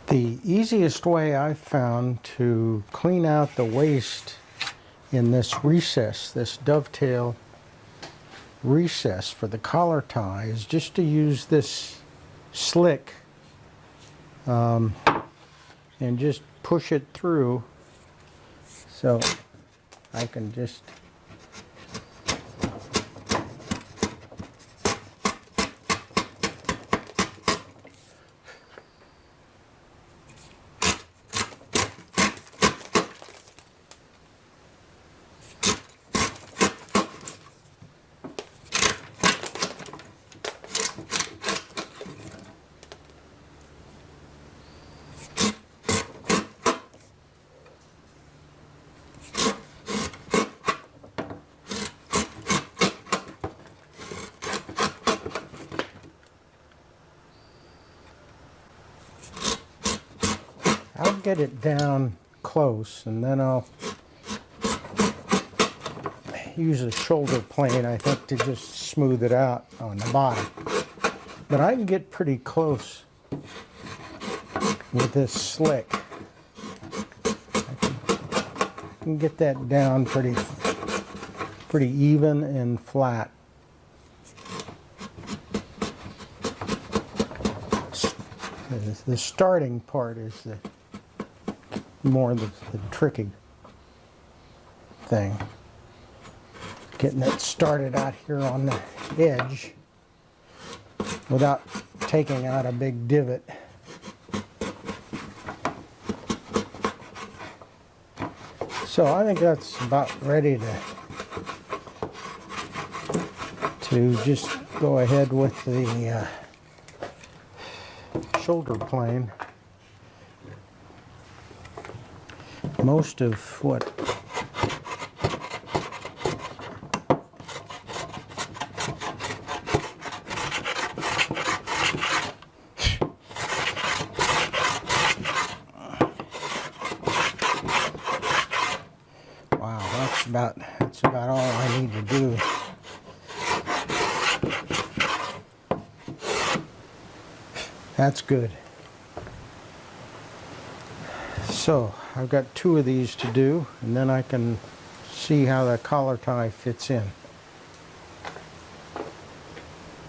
The easiest way I've found to clean out the waste in this recess, this dovetail recess for the collar tie, is just to use this slick and just push it through, so I can just I'll get it down close, and then I'll use a shoulder plane, I think, to just smooth it out on the bottom. But I can get pretty close with this slick. I can get that down pretty even and flat. The starting part is the tricky thing. Getting it started out here on the edge without taking out a big divot. So I think that's about ready to just go ahead with the shoulder plane. Most of what that's about all I need to do. That's good. So I've got 2 of these to do, and then I can see how the collar tie fits in.